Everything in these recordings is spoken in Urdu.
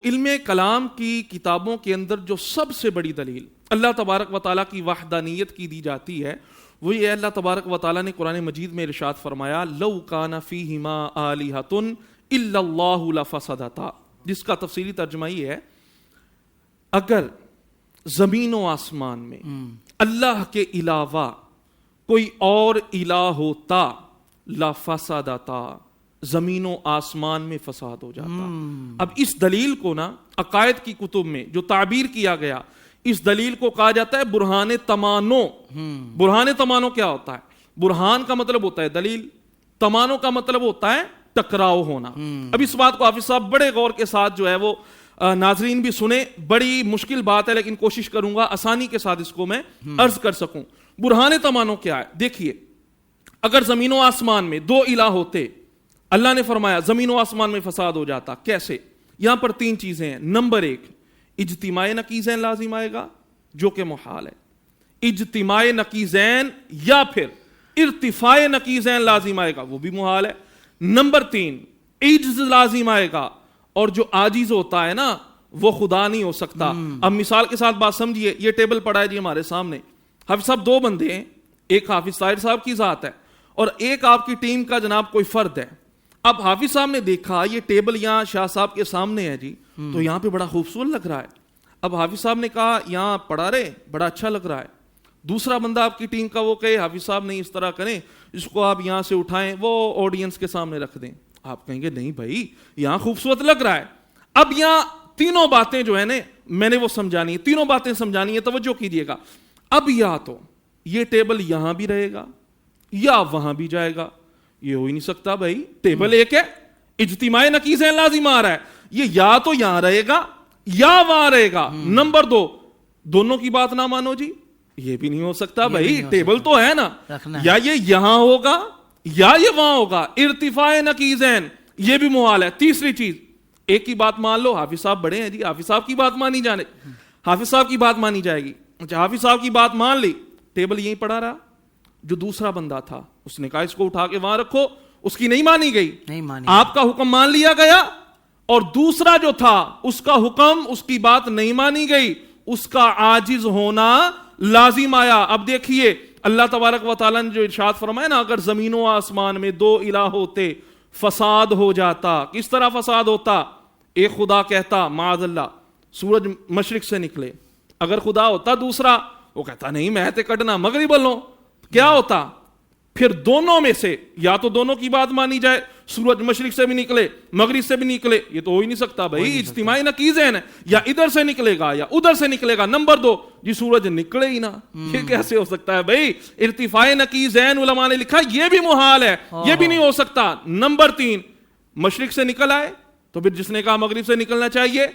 علم کلام کی کتابوں کے اندر جو سب سے بڑی دلیل اللہ تبارک و تعالیٰ کی وحدانیت کی دی جاتی ہے وہ یہ اللہ تبارک و تعالیٰ نے قرآن مجید میں ارشاد فرمایا لو کان فیہما آلہۃ الا اللہ لفسدتا، جس کا تفصیلی ترجمہ یہ ہے اگر زمین و آسمان میں اللہ کے علاوہ کوئی اور الہ ہوتا لفسدتا، زمین و آسمان میں فساد ہو جاتا۔ اب اس دلیل کو نا عقائد کی کتب میں جو تعبیر کیا گیا، اس دلیل کو کہا جاتا ہے برہان تمانو۔ برہان تمانو کیا ہوتا ہے؟ برہان کا مطلب ہوتا ہے دلیل، تمانو کا مطلب ہوتا ہے ٹکراؤ ہونا۔ اب اس بات کو حافظ صاحب بڑے غور کے ساتھ جو ہے وہ ناظرین بھی سنیں، بڑی مشکل بات ہے لیکن کوشش کروں گا آسانی کے ساتھ اس کو میں عرض کر سکوں۔ برہان تمانو کیا ہے؟ دیکھیے، اگر زمین و آسمان میں دو الہ ہوتے، اللہ نے فرمایا زمین و آسمان میں فساد ہو جاتا، کیسے؟ یہاں پر تین چیزیں ہیں۔ نمبر ایک، اجتماع نقیضین لازم آئے گا جو کہ محال ہے، اجتماع نقیضین یا پھر ارتفاع نقیضین لازم آئے گا، وہ بھی محال ہے۔ نمبر تین، عجز لازم آئے گا، اور جو عاجز ہوتا ہے نا وہ خدا نہیں ہو سکتا۔ اب مثال کے ساتھ بات سمجھیے، یہ ٹیبل پڑا ہے جی ہمارے سامنے، حافظ صاحب دو بندے ہیں، ایک حافظ طاہر صاحب کی ذات ہے اور ایک آپ کی ٹیم کا جناب کوئی فرد ہے۔ اب حافظ صاحب نے دیکھا یہ ٹیبل یہاں شاہ صاحب کے سامنے ہے جی، تو یہاں پہ بڑا خوبصورت لگ رہا ہے۔ اب حافظ صاحب نے کہا یہاں پڑھا رہے، بڑا اچھا لگ رہا ہے۔ دوسرا بندہ آپ کی ٹیم کا وہ کہے حافظ صاحب نہیں اس طرح کریں، اس کو آپ یہاں سے اٹھائیں، وہ آڈینس کے سامنے رکھ دیں۔ آپ کہیں گے نہیں بھائی یہاں خوبصورت لگ رہا ہے۔ اب یہاں تینوں باتیں جو ہے نا میں نے وہ سمجھانی ہے، تینوں باتیں سمجھانی ہے، توجہ کیجیے گا۔ اب یا تو یہ ٹیبل یہاں بھی رہے گا یا وہاں بھی جائے گا، یہ ہو ہی نہیں سکتا بھائی، ٹیبل ایک ہے، اجتماع نقیضین لازم آ رہا ہے، یہ یا تو یہاں رہے گا یا وہاں رہے گا۔ نمبر دو، دونوں کی بات نہ مانو جی، یہ بھی نہیں ہو سکتا بھائی، ٹیبل تو ہے نا، یا یہ یہاں ہوگا یا یہ وہاں ہوگا، ارتفاع نقیضین یہ بھی محال ہے۔ تیسری چیز، ایک کی بات مان لو، حافظ صاحب بڑے ہیں جی، حافظ صاحب کی بات مانی جانے، حافظ صاحب کی بات مانی جائے گی۔ اچھا حافظ صاحب کی بات مان لی، ٹیبل یہیں پڑا رہا، جو دوسرا بندہ تھا اس نے کہا اس کو اٹھا کے وہاں رکھو، اس کی نہیں مانی گئی، آپ کا حکم مان لیا گیا، اور دوسرا جو تھا اس کا حکم، اس کی بات نہیں مانی گئی، اس کا عاجز ہونا لازم آیا۔ اب دیکھیے اللہ تبارک و تعالیٰ نے جو ارشاد فرمایا نا اگر زمین و آسمان میں دو الہ ہوتے فساد ہو جاتا۔ کس طرح فساد ہوتا؟ ایک خدا کہتا معاذ اللہ سورج مشرق سے نکلے، اگر خدا ہوتا دوسرا وہ کہتا نہیں میں تے کٹنا مغرب لوں، کیا ہوتا؟ پھر دونوں میں سے یا تو دونوں کی بات مانی جائے، سورج مشرق سے بھی نکلے مغرب سے بھی نکلے، یہ تو ہو ہی نہیں سکتا بھائی، اجتماع نقیضین ہے، یا ادھر سے نکلے گا یا ادھر سے نکلے گا۔ نمبر دو، جی سورج نکلے ہی نہ، یہ کیسے ہو سکتا ہے بھائی؟ ارتفاع نقیضین علماء نے لکھا یہ بھی محال ہے، یہ بھی نہیں ہو سکتا۔ نمبر تین، مشرق سے نکل آئے تو پھر جس نے کہا مغرب سے نکلنا چاہیے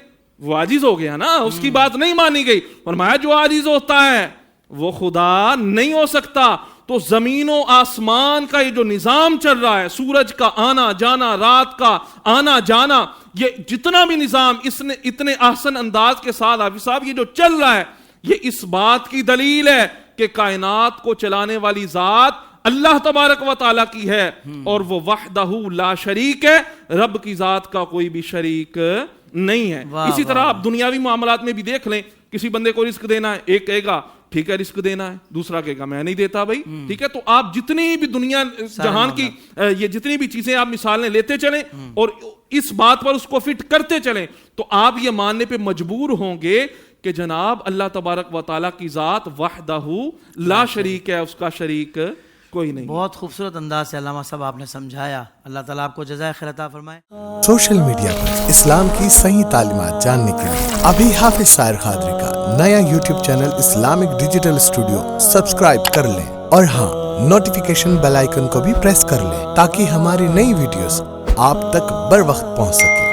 وہ عاجز ہو گیا نا، اس کی بات نہیں مانی گئی۔ فرمایا جو عاجز ہوتا ہے وہ خدا نہیں ہو سکتا۔ تو زمین و آسمان کا یہ جو نظام چل رہا ہے، سورج کا آنا جانا، رات کا آنا جانا، یہ جتنا بھی نظام اس نے اتنے احسن انداز کے ساتھ حافظ صاحب یہ جو چل رہا ہے، یہ اس بات کی دلیل ہے کہ کائنات کو چلانے والی ذات اللہ تبارک و تعالیٰ کی ہے، اور وہ وحدہ لا شریک ہے، رب کی ذات کا کوئی بھی شریک نہیں ہے۔ اسی طرح آپ دنیاوی معاملات میں بھی دیکھ لیں، کسی بندے کو رزق دینا ہے، ایک کہے گا ٹھیک ہے رزق دینا ہے، دوسرا کہے گا میں نہیں دیتا بھائی، ٹھیک ہے۔ تو آپ جتنی بھی دنیا جہان کی یہ جتنی بھی چیزیں آپ مثالیں لیتے چلیں اور اس بات پر اس کو فٹ کرتے چلیں، تو آپ یہ ماننے پہ مجبور ہوں گے کہ جناب اللہ تبارک و تعالیٰ کی ذات وحدہ لا شریک ہے، اس کا شریک کوئی نہیں۔ بہت خوبصورت انداز سے علامہ صاحب آپ نے سمجھایا، اللہ تعالیٰ آپ کو جزائے خیر عطا فرمائے۔ سوشل میڈیا پر اسلام کی صحیح تعلیمات جاننے کے لیے ابھی حافظ طاہر قادری کا نیا YouTube channel Islamic digital studio subscribe کر لیں، اور ہاں نوٹیفیکیشن بیل آئیکن کو بھی پریس کر لیں تاکہ ہماری نئی ویڈیوز آپ تک بر وقت پہنچ سکے۔